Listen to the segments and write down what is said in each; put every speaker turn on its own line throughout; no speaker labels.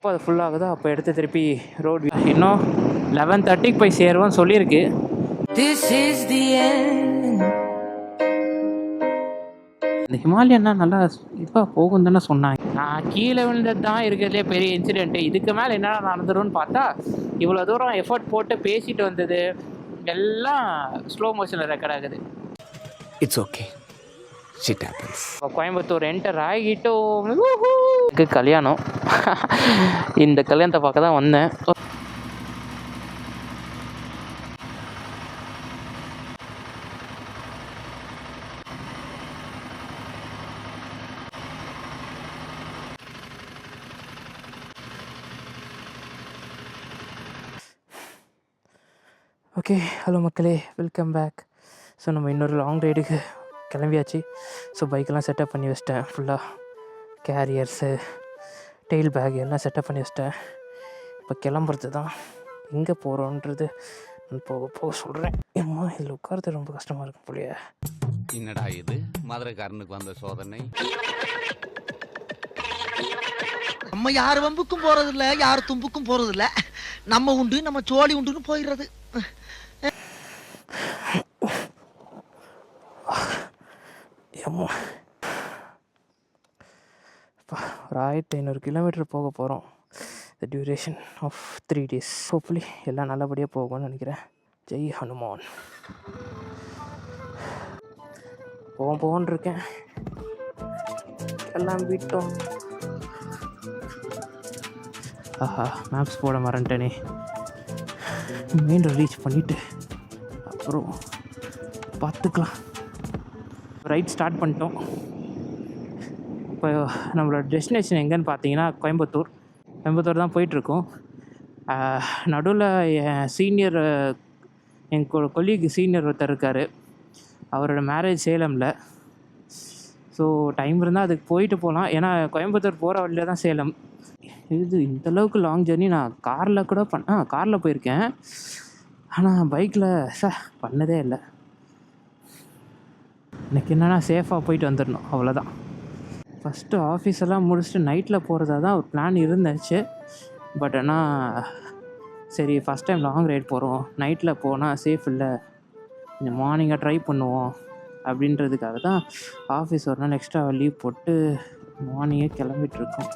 எப்போ அது ஃபுல் ஆகுதோ அப்போ எடுத்து திருப்பி ரோட் இன்னும் 11:30க்கு போய் சேருவோன்னு சொல்லியிருக்கு. இந்த ஹிமாலயன்னா நல்லா இதுவாக போகும் தானே சொன்னாங்க. நான் கீழே விழுந்தது தான் இருக்கிறதுலே பெரிய இன்சிடென்ட்டு. இதுக்கு மேலே என்னென்ன நடந்துரும்னு பார்த்தா இவ்வளோ தூரம் எஃபர்ட் போட்டு பேசிட்டு வந்தது எல்லாம் ஸ்லோ மோஷனில் ரெக்கார்ட் ஆகுது.
It's okay, shit happens.
Coimbatore enter ஆகிட்டோம். கல்யாணம். இந்த கல்யாணத்தை பார்க்க தான் வந்தேன். ஓகே, ஹலோ மக்களே, வெல்கம் பேக். ஸோ நம்ம இன்னொரு லாங் ரைடுக்கு கிளம்பியாச்சு. ஸோ பைக்கெல்லாம் செட்டப் பண்ணி வச்சிட்டேன். ஃபுல்லாக கேரியர்ஸு, டெயில் பேக் எல்லாம் செட்டப் பண்ணி வச்சிட்டேன். இப்போ கிளம்புறது தான். எங்கே போகிறோன்றது நான் போக சொல்கிறேன். ஏம்மா இதில் உட்காரது ரொம்ப கஷ்டமாக இருக்கும் போலியே.
என்னடா இது மதுரைக்காரனுக்கு வந்த சோதனை.
நம்ம யார் வம்புக்கும் போகிறதில்ல, யார் தும்புக்கும் போகிறதில்ல. நம்ம உண்டு, நம்ம சோழி உண்டுன்னு போயிடுறது.
ஒரு 1500 கிலோமீட்டர் போக போகிறோம். The duration of 3 days. Hopefully எல்லாம் நல்லபடியாக போகும்னு நினைக்கிறேன். ஜெய் ஹனுமான். போவோன்னு இருக்கேன். எல்லாம் விட்டோம். ஆஹா, மேப்ஸ் போட மறந்துட்டேனே. மெயின் ரோடு ரீச் பண்ணிவிட்டு அப்புறம் பார்த்துக்கலாம். ரைட் ஸ்டார்ட் பண்ணிட்டோம். இப்போ நம்மளோட டெஸ்டினேஷன் எங்கேன்னு பார்த்தீங்கன்னா கோயம்புத்தூர் தான் போயிட்டுருக்கோம். நடுவில் என் சீனியர், என் கொலீக் சீனியர் ஒருத்தர் இருக்கார். அவரோட மேரேஜ் சேலமில். ஸோ டைம் இருந்தால் அதுக்கு போயிட்டு போகலாம். ஏன்னா கோயம்புத்தூர் போகிற வழியில் தான் சேலம். இது இந்தளவுக்கு லாங் ஜர்னி நான் காரில் கூட காரில் போயிருக்கேன். ஆனால் பைக்கில் பண்ணதே இல்லை. எனக்கு என்னென்னா சேஃபாக போயிட்டு வந்துடணும், அவ்வளோதான். ஃபஸ்ட்டு ஆஃபீஸெல்லாம் முடிச்சுட்டு நைட்டில் போகிறதா தான் ஒரு பிளான் இருந்துச்சு. பட் ஆனால் சரி, ஃபஸ்ட் டைம் லாங் ரைட் போகிறோம், நைட்டில் போனால் சேஃப் இல்லை, கொஞ்சம் மார்னிங்காக ட்ரை பண்ணுவோம் அப்படின்றதுக்காக தான் ஆஃபீஸ் ஒரு நாள் எக்ஸ்ட்ரா லீவ் போட்டு மார்னிங்கே கிளம்பிட்டுருக்கோம்.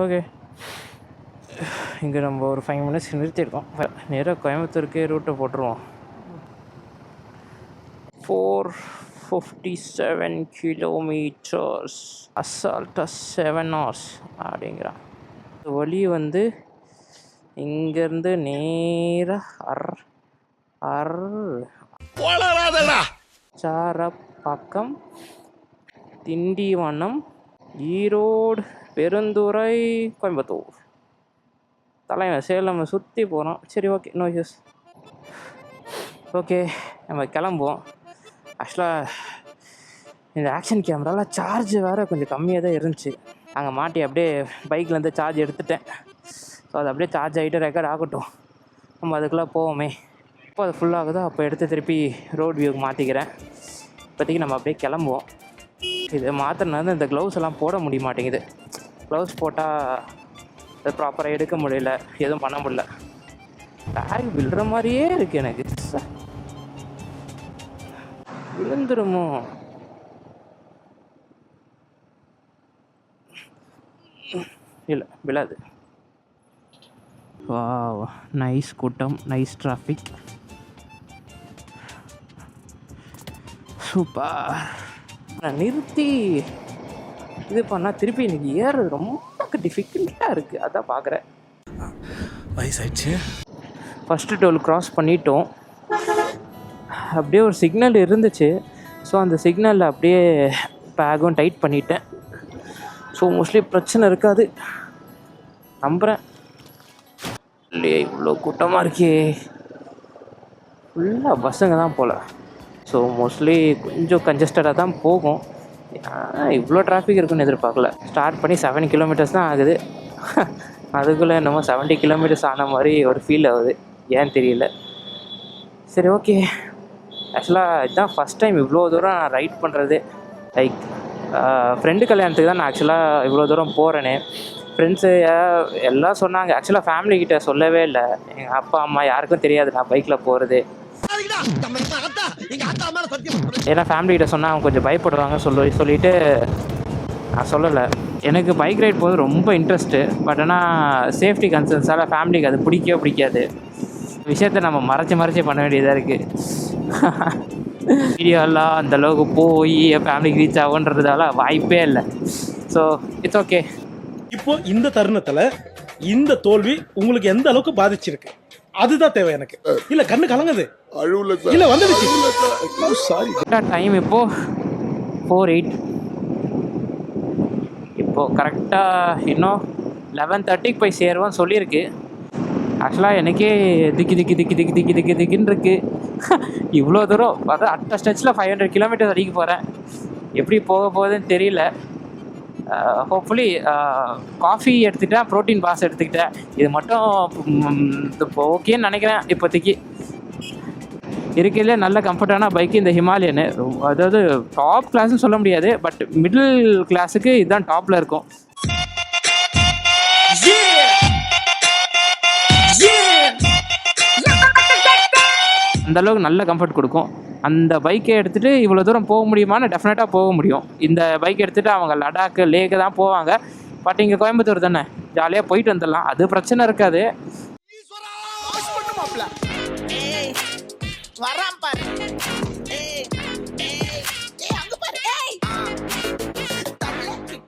ஓகே, இங்கே நம்ம ஒரு 5 minutes நிறுத்தியிருக்கோம். நேராக கோயம்புத்தூருக்கே ரூட்டை போட்டுருவோம். 457 kilometers, அசால்ட்டாக 7 hours அப்படிங்கிறான். வழி வந்து இங்கேருந்து நேராக சாரப்பாக்கம், திண்டிவனம், ஈரோடு, பெருந்துறை, கோயம்புத்தூர், தலைவன் சேலம் சுற்றி போகிறோம். சரி, ஓகே, நோ இஷ்யூஸ். ஓகே, நம்ம கிளம்புவோம். ஆக்சுவலாக இந்த ஆக்ஷன் கேமராவில் சார்ஜ் வேறு கொஞ்சம் கம்மியாக தான் இருந்துச்சு. அங்கே மாட்டி அப்படியே பைக்லேருந்து சார்ஜ் எடுத்துட்டேன். ஸோ அது அப்படியே சார்ஜ் ஆகிட்டு ரெக்கார்ட் ஆகட்டும், நம்ம அதுக்குள்ளே போவோமே. எப்போ அது ஃபுல் ஆகுதோ அப்போ எடுத்து திருப்பி ரோட் வியூக்கு மாற்றிக்கிறேன். இப்போதைக்கு நம்ம அப்படியே கிளம்புவோம். இது மாற்றினது இந்த க்ளவுஸ் எல்லாம் போட முடிய மாட்டேங்குது. க்ளவுஸ் போட்டால் அது ப்ராப்பராக எடுக்க முடியல, எதுவும் பண்ண முடியல. பேக் விழுற மாதிரியே இருக்குது எனக்கு. விழுந்துருமோ? இல்லை, விழாது. வாவ், நைஸ் கூட்டம், நைஸ் டிராஃபிக், சூப்பர். நான் நிறுத்தி இது பண்ணால் திருப்பி எனக்கு ஏறுறது ரொம்ப டிஃபிகல்ட்டாக இருக்குது. அதான் பார்க்குறேன்.
வயசாயிடுச்சு.
ஃபஸ்ட்டு டோல் க்ராஸ் பண்ணிட்டோம். அப்படியே ஒரு சிக்னல் இருந்துச்சு. ஸோ அந்த சிக்னலில் அப்படியே பேக்கும் டைட் பண்ணிட்டேன். ஸோ மோஸ்ட்லி பிரச்சனை இருக்காது நம்புகிறேன். இல்லையே, இவ்வளோ கூட்டமாக இருக்கே. ஃபுல்லாக பஸ்ஸுங்க தான் போல். ஸோ மோஸ்ட்லி கொஞ்சம் கன்ஜஸ்டடாக தான் போகும். இவ்வளோ டிராஃபிக் இருக்குன்னு எதிர்பார்க்கல. ஸ்டார்ட் பண்ணி 7 கிலோமீட்டர்ஸ் தான் ஆகுது. அதுக்குள்ளே என்னமோ 70 கிலோமீட்டர்ஸ் ஆன மாதிரி ஒரு ஃபீல் ஆகுது, ஏன்னு தெரியல. சரி, ஓகே. ஆக்சுவலாக இதுதான் ஃபஸ்ட் டைம் இவ்வளோ தூரம் நான் ரைட் பண்ணுறது. லைக் ஃப்ரெண்டு கல்யாணத்துக்கு தான் நான் ஆக்சுவலாக இவ்வளோ தூரம் போகிறேனே. ஃப்ரெண்ட்ஸு எல்லாம் சொன்னாங்க. ஆக்சுவலாக ஃபேமிலிக்கிட்ட சொல்லவே இல்லை. எங்கள் அப்பா அம்மா யாருக்கும் தெரியாது நான் பைக்கில் போகிறது. ஏன்னா ஃபேமிலிக்கிட்ட சொன்னால் அவங்க கொஞ்சம் பயப்படுவாங்க சொல்லிவிட்டு நான் சொல்லலை. எனக்கு பைக் ரைட் போகிறது ரொம்ப இன்ட்ரெஸ்ட்டு. பட் ஆனால் சேஃப்டி கன்சர்ன்ஸால் ஃபேமிலிக்கு அது பிடிக்காது. விஷயத்த நம்ம மறைச்சி பண்ண வேண்டியதாக இருக்குது. வீடியோலாம் அந்தளவுக்கு போய் என் ஃபேமிலிக்கு ரீச் ஆகுன்றதால வாய்ப்பே இல்லை. So it's okay.
இப்போ இந்த தருணத்தில் இந்த தோல்வி உங்களுக்கு எந்த அளவுக்கு பாதிச்சிருக்கு, அதுதான் தேவை எனக்கு. இல்ல கண்ணு கலங்குது, இல்ல வந்துடுச்சு. சாரி.
டைம் இப்போது 4:08. இப்போது கரெக்டாக இன்னும் 11:30 போய் சேருவோம் சொல்லியிருக்கு. ஆக்சுவலாக எனக்கே திக்கின்னு இருக்குது. இவ்வளோ தூரம் அதான் அட்ட ஸ்டெச்சில் 500 கிலோமீட்டர் அடிக்க போகிறேன். எப்படி போக போகுதுன்னு தெரியல. ஹோப்ஃபுல்லி காஃபி எடுத்துக்கிட்டேன், ப்ரோட்டீன் பாஸ் எடுத்துக்கிட்டேன். இது மட்டும் இப்போ ஓகேன்னு நினைக்கிறேன். இப்போதைக்கு இருக்கையிலே நல்ல கம்ஃபர்டான பைக்கு இந்த ஹிமாலயனு. அதாவது டாப் கிளாஸ்ன்னு சொல்ல முடியாது, பட் மிடில் கிளாஸுக்கு இதுதான் டாப்பில் இருக்கும். அந்தளவுக்கு நல்ல கம்ஃபர்ட் கொடுக்கும். அந்த பைக்கை எடுத்துகிட்டு இவ்வளோ தூரம் போக முடியுமான்னு டெஃபினட்டாக போக முடியும். இந்த பைக் எடுத்துகிட்டு அவங்க லடாக்கு லேக்கு தான் போவாங்க. பட் இங்கே கோயம்புத்தூர் தானே, ஜாலியாக போயிட்டு வந்துடலாம். அது பிரச்சனை இருக்காது.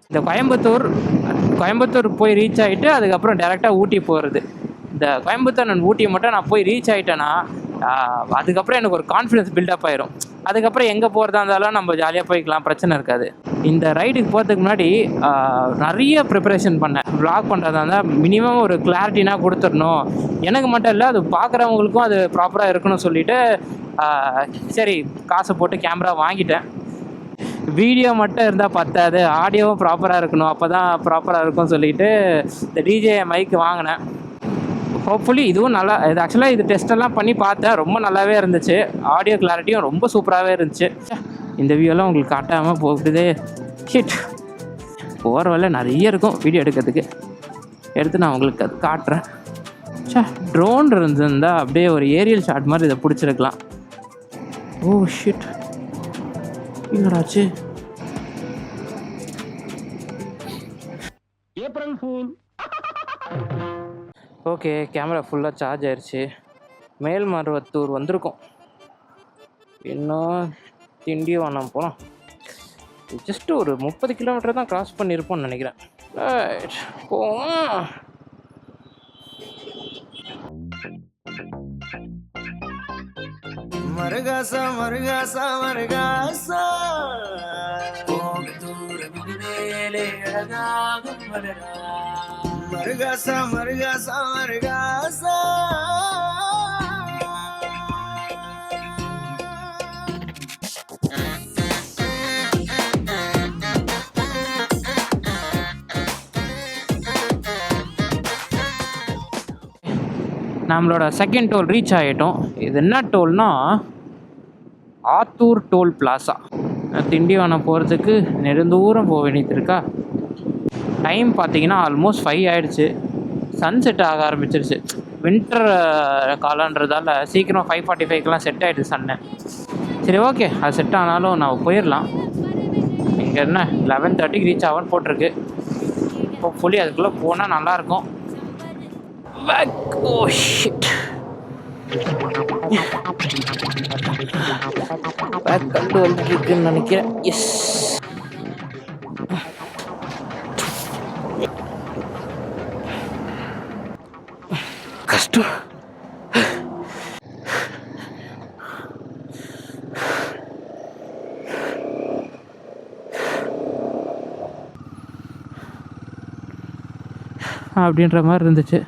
இந்த கோயம்புத்தூர் போய் ரீச் ஆகிட்டு அதுக்கப்புறம் டேரெக்டாக ஊட்டி போகிறது. இந்த கோயம்புத்தூர் நான் ஊட்டி மட்டும் நான் போய் ரீச் ஆகிட்டேன்னா அதுக்கப்புறம் எனக்கு ஒரு கான்ஃபிடன்ஸ் பில்டப் ஆயிரும். அதுக்கப்புறம் எங்கே போகிறதா இருந்தாலும் நம்ம ஜாலியாக போய்க்கலாம், பிரச்சனை இருக்காது. இந்த ரைடுக்கு போகிறதுக்கு முன்னாடி நிறைய ப்ரிப்பரேஷன் பண்ணேன். வ்ளாக் பண்ணுறதா இருந்தால் மினிமம் ஒரு கிளாரிட்டினா கொடுத்துடணும். எனக்கு மட்டும் இல்லை, அது பார்க்குறவங்களுக்கும் அது ப்ராப்பராக இருக்கணும்னு சொல்லிவிட்டு சரி காசை போட்டு கேமரா வாங்கிட்டேன். வீடியோ மட்டும் இருந்தால் பத்தாது, ஆடியோவும் ப்ராப்பராக இருக்கணும், அப்போ தான் ப்ராப்பராக இருக்கும்னு சொல்லிவிட்டு இந்த டிஜே மைக்கு வாங்கினேன். ஹோப்ஃபுல்லி இதுவும் நல்லா, இது ஆக்சுவலாக இது டெஸ்ட்டெல்லாம் பண்ணி பார்த்தேன், ரொம்ப நல்லாவே இருந்துச்சு. ஆடியோ கிளாரிட்டியும் ரொம்ப சூப்பராகவே இருந்துச்சு. இந்த வியூலாம் உங்களுக்கு காட்டாமல் போகுது. ஹிட் போகிற வேலை நிறைய இருக்கும் வீடியோ எடுக்கிறதுக்கு. எடுத்து நான் உங்களுக்கு அது காட்டுறேன். ட்ரோன் இருந்திருந்தால் அப்படியே ஒரு ஏரியல் ஷாட் மாதிரி இதை பிடிச்சிருக்கலாம். ஓ ஷிட், என்னடாச்சு? April fool. ஓகே, கேமரா ஃபுல்லாக சார்ஜ் ஆயிடுச்சு. மேல்மருவத்தூர் வந்திருக்கோம். இன்னும் திண்டிவனம் போகலாம். ஜஸ்ட்டு ஒரு 30 கிலோமீட்டர் தான் கிராஸ் பண்ணியிருப்போம்னு நினைக்கிறேன். ரைட் போவோம்.
மருகாசா மருகாசா மருகாசா மருகாசா மருகாசா மருகாசா.
நம்மளோட செகண்ட் டோல் ரீச் ஆகிட்டோம். இது என்ன டோல்னா ஆத்தூர் டோல் பிளாசா. திண்டிவனம் போகிறதுக்கு நெடுந்தூரம் போக வேண்டியது இருக்கா. டைம் பார்த்தீங்கன்னா ஆல்மோஸ்ட் 5 ஆகிடுச்சு. சன்செட் ஆக ஆரம்பிச்சிருச்சு. வின்டர் காலன்றதால சீக்கிரம் 5:45க்கெலாம் செட் ஆகிடுது சன்னு. சரி ஓகே, அது செட் ஆனாலும் நான் போயிடலாம். இங்கே என்ன 11:30க்கு ரீச் ஆகும்னு போட்டிருக்கு. ஹோப்ஃபுல்லி அதுக்குள்ளே போனால் நல்லாயிருக்கும். Back. Oh shit. Back கண்டு வந்துருக்குன்னு நினைக்கிறேன். எஸ், கஷ்டம். அப்படின்ற மாதிரி இருந்துச்சு.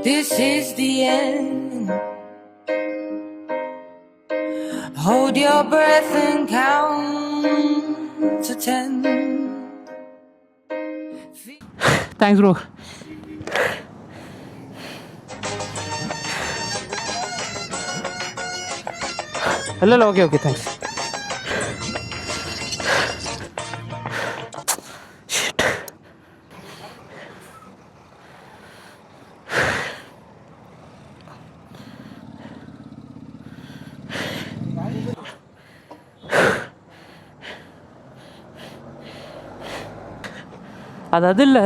This is the end. Hold your breath and count to 10.
Thanks bro. இல்லை ஓகே ஓகே தேங்க்ஸ். அது இல்லை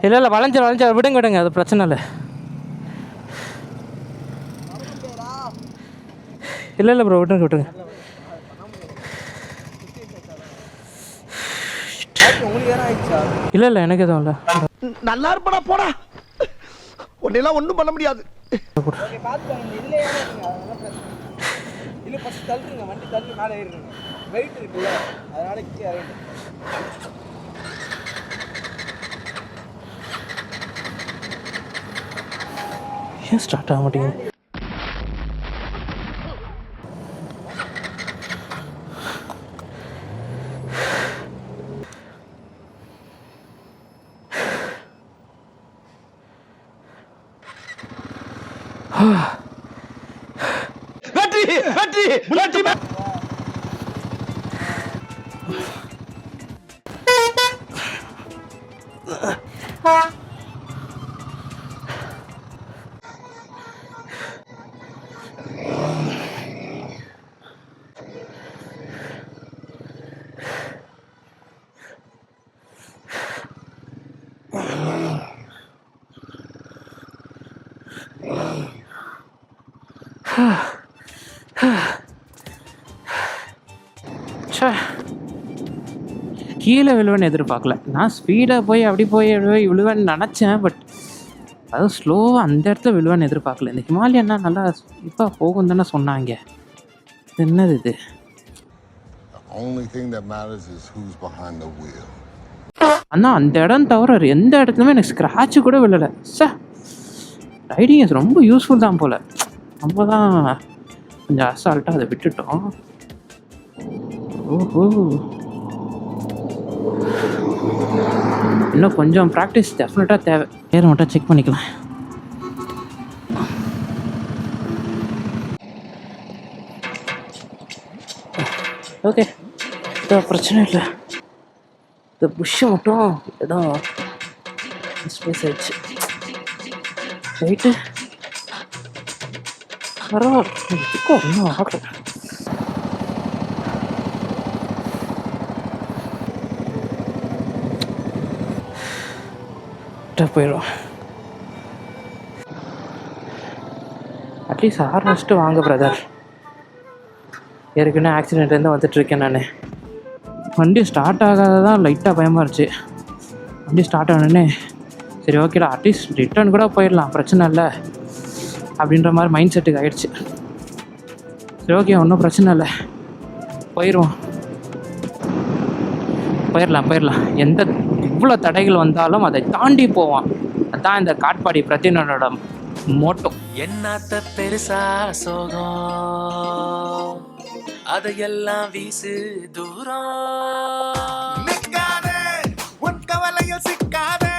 இல்லை வளைஞ்ச விடுங்க அது பிரச்சனை இல்லை ப்ரோ விட்டுருங்க. இல்லை எனக்கு எதுவும் இல்லை.
நல்லா இருப்படா போடா, உன்னெல்லாம் ஒன்றும் பண்ண முடியாது.
ஏன் ஸ்டார்ட் ஆக மாட்டேங்குது? கீழே விழுவேன்னு எதிர்பார்க்கல. நான் ஸ்பீடாக போய் அப்படி போய் விழுவேன்னு நினச்சேன். பட் அதுவும் ஸ்லோவாக அந்த இடத்துல விழுவேன்னு எதிர்பார்க்கல. இந்த ஹிமாலயன்னா நல்லா இப்போ போகும் தானே சொன்னாங்க. என்னது இது? ஆனால் அந்த இடம் தவிர எந்த இடத்துலையுமே எனக்கு ஸ்க்ராட்சு கூட விழலை. ரைடிங் ரொம்ப யூஸ்ஃபுல் தான் போல். நம்ம தான் கொஞ்சம் அசால்ட்டாக அதை விட்டுட்டோம். ஓஹோ, இன்னும் கொஞ்சம் ப்ராக்டிஸ் டெஃபினட்டாக தேவை. பேர் மட்டும் செக் பண்ணிக்கலாம். ஓகே, பிரச்சனை இல்லை. இந்த புஷ்ஷை மட்டும் இடம் ஸ்பேஸ் ஆயிடுச்சு. ரைட்டு பரவாயில்ல, இன்னும் ஆகல. போயிடும். அட்லீஸ்ட் ஆர்மஸ்ட்டு வாங்க பிரதர். ஏற்கனவே ஆக்சிடென்ட்லேருந்து வந்துட்டுருக்கேன் நான். வண்டி ஸ்டார்ட் ஆகாததான் லைட்டாக பயமாக இருந்துச்சு. வண்டி ஸ்டார்ட் ஆனோடனே சரி ஓகேடா அட்லீஸ்ட் ரிட்டர்ன் கூட போயிடலாம், பிரச்சனை இல்லை அப்படின்ற மாதிரி மைண்ட் செட்டுக்கு ஆகிடுச்சு. சரி ஓகே, ஒன்றும் பிரச்சனை இல்லை, போயிடலாம். எந்த இவ்வளோ தடைகள் வந்தாலும் அதை தாண்டி போவான். அதான் இந்த காட்பாடி பிரதினோட மோட்டோ.
என்னத்த பெருசா சோகம் அதையெல்லாம் வீசு தூரம். நிக்காதே உன் கவலையில் சிக்காதே,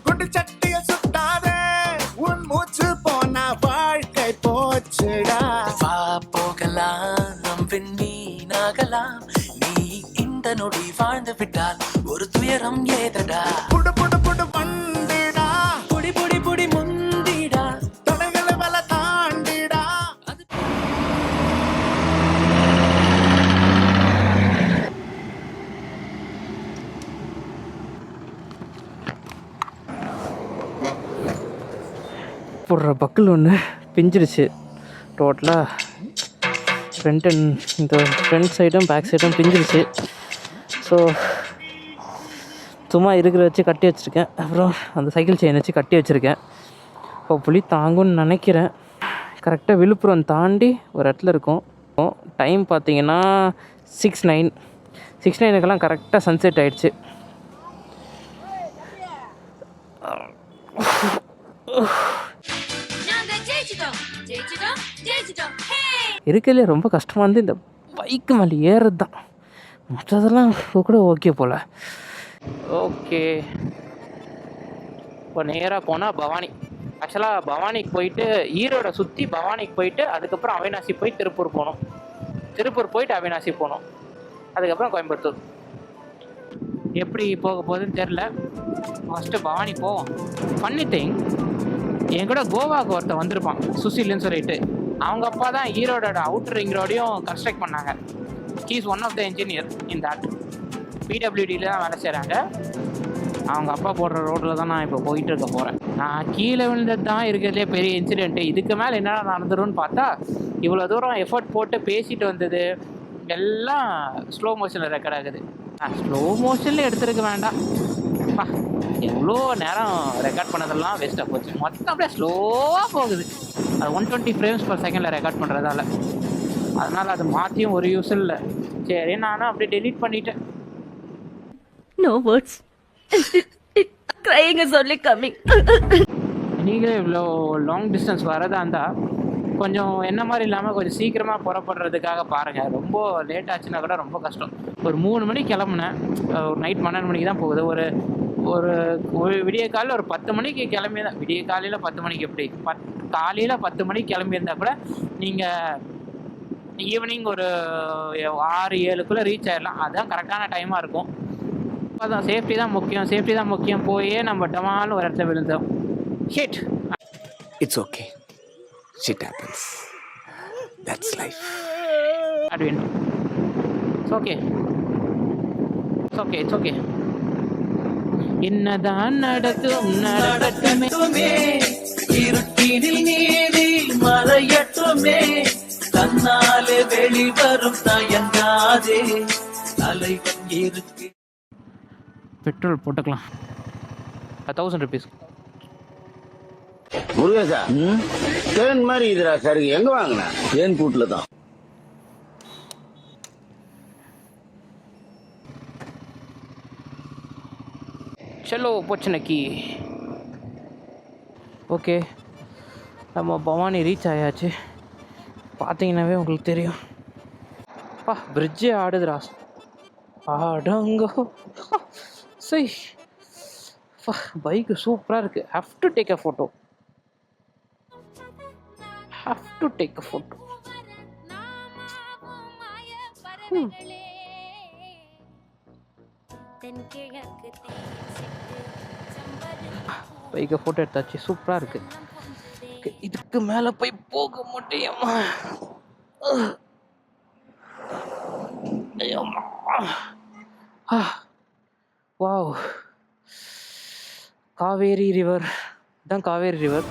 குண்டு சட்டியில் சுட்டாதே, உன் மூச்சு போன வாழ்க்கை போச்சுடா. வா போகலாம் விண்ணீனாகலாம், நீ இந்த நொடி வாழ்ந்து விட்டால் ஒரு துயரம் ஏதடா. புடு புடு புடு வண்டிடா, புடி புடி புடி முந்திடா, தடைகளை வல தாண்டிடா.
போடுற பக்கில் ஒன்று பிஞ்சிருச்சு. டோட்டலாக ஃப்ரண்ட் சைடும் பேக் சைடும் பிஞ்சிருச்சு. ஸோ சும்மா இருக்கிற வச்சு கட்டி வச்சுருக்கேன். அப்புறம் அந்த சைக்கிள் செயின் வச்சு கட்டி வச்சுருக்கேன். இப்போ புளி தாங்கும்னு நினைக்கிறேன். கரெக்டாக விழுப்புரம் தாண்டி ஒரு இடத்துல இருக்கும். டைம் பார்த்தீங்கன்னா 6:09 கரெக்டாக சன்செட் ஆயிடுச்சு. இருக்கிறதுலே ரொம்ப கஷ்டமாக இருந்து இந்த பைக்கு மேலே ஏறுறது தான். மற்றதெல்லாம் கூட ஓகே போல். ஓகே, இப்போ நேராக போனால் பவானி. ஆக்சுவலாக பவானிக்கு போயிட்டு ஈரோட சுற்றி பவானிக்கு போயிட்டு அதுக்கப்புறம் அவினாசி போய் திருப்பூர் போகணும். திருப்பூர் போயிட்டு அவினாசி போகணும். அதுக்கப்புறம் கோயம்புத்தூர். எப்படி போக போகுதுன்னு தெரில. ஃபஸ்ட்டு பவானி போவோம். ஃபன்னி திங், என் கூட கோவாவுக்கு ஒருத்தர் வந்திருப்பான், சுசில்னு சொல்லிட்டு. அவங்க அப்பா தான் ஈரோடோட அவுட்டர் ரிங் ரோடையும் கன்ஸ்ட்ரக்ட் பண்ணாங்க. He's one of the engineer in that. பிடபிள்யூடியில் தான் வேலை செய்கிறாங்க. அவங்க அப்பா போடுற ரோட்டில் தான் நான் இப்போ போயிட்டு இருக்க போகிறேன். நான் கீழே விழுந்தது தான் இருக்கிறதுலே பெரிய இன்சிடென்ட்டு. இதுக்கு மேலே என்னென்ன நடந்துரும்னு பார்த்தா, இவ்வளோ தூரம் எஃபர்ட் போட்டு பேசிட்டு வந்தது எல்லாம் ஸ்லோ மோஷனில் ரெக்கார்ட் ஆகுது. ஸ்லோ மோஷனில் எடுத்துருக்க வேண்டாம். எவ்வளோ நேரம் ரெக்கார்ட் பண்ணதெல்லாம் வேஸ்ட்டாக போச்சு. மொத்தம் அப்படியே ஸ்லோவாக போகுது. அது 120 frames per second ரெக்கார்ட் பண்ணுறதால. அதனால் அது மாற்றியும் ஒரு யூஸ் இல்லை. சரி, நானும் அப்படியே டெலீட் பண்ணிட்டேன்.
No words. Crying is only coming.
நீங்களே இவ்வளோ லாங் டிஸ்டன்ஸ் வரதா இருந்தால் கொஞ்சம் என்ன மாதிரி இல்லாமல் கொஞ்சம் சீக்கிரமாக புறப்படுறதுக்காக பாருங்கள். ரொம்ப லேட் ஆச்சுன்னா கூட ரொம்ப கஷ்டம். ஒரு 3 மணிக்கு கிளம்புனேன். ஒரு நைட் 12 மணிக்கு தான் போகுது. ஒரு விடிய காலையில் ஒரு 10 மணிக்கு கிளம்பியிருந்தேன். விடிய காலையில் 10 மணிக்கு எப்படி காலையில் 10 மணிக்கு கிளம்பியிருந்தா கூட நீங்கள் ஈவினிங் ஒரு 6-7 ரீச் ஆகிடலாம். அதுதான் கரெக்டான டைமாக இருக்கும். அதான் சேஃப்டி தான் முக்கியம். போயே நம்ம டமால்னு ஒரு இடத்துல விழுந்தோம். Shit.
It's okay. Shit happens. That's life.
Advent. It's okay. என்னதான் நடக்கட்டுமே, இருட்டினில் நீதி மறையட்டுமே, தன்னாலே வெளிவரும் தயங்காதே, தலைவன் இருக்கு. பெட்ரோல் போட்டுக்கலாம். 1000 rupees.
முருகேசா, தேன் மாதிரி இதுரா சரி. எங்க வாங்கின? தேன் கூட்டுல தான்.
சலோ போச்சனக்கி. ஓகே, நம்ம பவானி ரீச் ஆயாச்சு. பார்த்தீங்கன்னாவே உங்களுக்கு தெரியும். பிரிட்ஜே ஆடுதுரா. ஆடங்கோ சரி. பைக்கு சூப்பராக இருக்குது. Have to take a photo. பைக்கை ஃபோட்டோ எடுத்தாச்சு. சூப்பராக இருக்குது. இதுக்கு மேலே போய் போக முடியுமா? Wow, Kaveri river. இதுதான் காவேரி ரிவர்.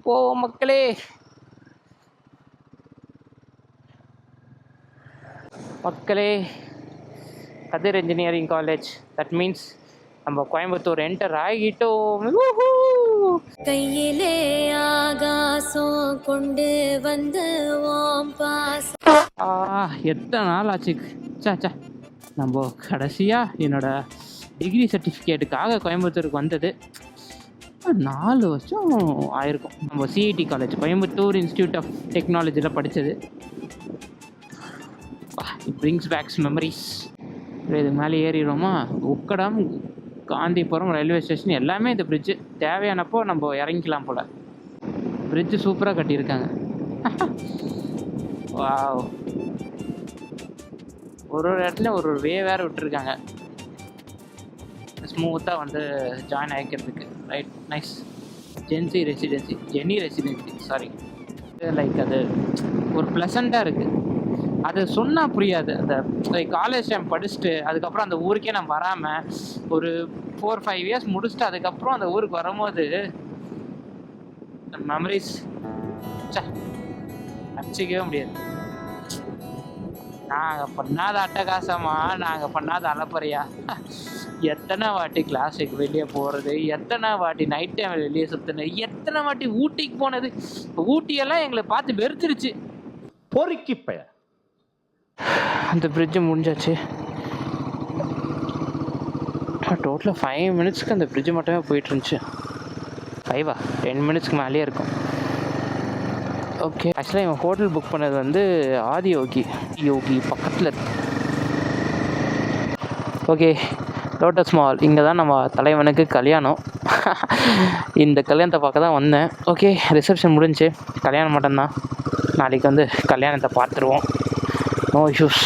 போவோம் மக்களே. கதிர் இன்ஜினியரிங் காலேஜ். தட் மீன்ஸ் நம்ம கோயம்புத்தூர் என்டர் ஆகிட்டோம்.
கையிலே ஆகாசம் கொண்டு வந்து
எத்தனை நாள் ஆச்சு. சாச்சா, நம்ம கடைசியாக என்னோட டிகிரி சர்டிஃபிகேட்டுக்காக கோயம்புத்தூருக்கு வந்தது 4 வருஷம் ஆயிருக்கும். நம்ம CIT college, Coimbatore institute of டெக்னாலஜியில் படித்தது. It brings backs memories. இதுக்கு மேலே ஏறிடுவோமா? உக்கடம், காந்திபுரம் ரயில்வே ஸ்டேஷன் எல்லாமே இந்த பிரிட்ஜு. தேவையானப்போ நம்ம இறங்கிக்கலாம் போல். பிரிட்ஜு சூப்பராக கட்டியிருக்காங்க. வாவ், ஒரு இடத்துல ஒரு வேறு விட்டுருக்காங்க ஸ்மூத்தாக வந்து ஜாயின் ஆகிக்கிறதுக்கு. Right, nice. Jenny residency sorry. Like அது ஒரு ப்ளசண்ட்டாக இருக்குது. அது சொன்னால் புரியாது. அந்த காலேஜ் டைம் படிச்சுட்டு அதுக்கப்புறம் அந்த ஊருக்கே நான் வராமல் ஒரு 4-5 இயர்ஸ் முடிச்சுட்டு அதுக்கப்புறம் அந்த ஊருக்கு வரும்போது மெமரிஸ் அடிச்சிக்கவே முடியாது. நாங்கள் பண்ணாத அட்டகாசமா, நாங்கள் பண்ணாத அலப்பறையா, எத்தனை வாட்டி கிளாஸுக்கு வெளியே போகிறது, எத்தனை வாட்டி நைட் டைம் வெளியே சுற்றுனது, எத்தனை வாட்டி ஊட்டிக்கு போனது. ஊட்டியெல்லாம் எங்களை பார்த்து வெறுத்துருச்சு.
பொறுக்கி பய
அந்த பிரிட்ஜு முடிஞ்சாச்சு. டோட்டலாக 5 மினிட்ஸ்க்கு அந்த பிரிட்ஜு மட்டுமே போயிட்டு இருந்துச்சு. 10 மினிட்ஸ்க்கு மேலேயே இருக்கும். ஓகே, ஆக்சுவலாக இவன் ஹோட்டல் புக் பண்ணது வந்து யோகி பக்கத்தில் இருக்கு. ஓகே, லோட்டஸ் மால், இங்கே தான் நம்ம தலைவனுக்கு கல்யாணம். இந்த கல்யாணத்தை பார்க்க தான் வந்தேன். ஓகே, ரிசப்ஷன் முடிஞ்சு, கல்யாணம் மட்டும்தான். நாளைக்கு வந்து கல்யாணத்தை பார்த்துருவோம். No issues.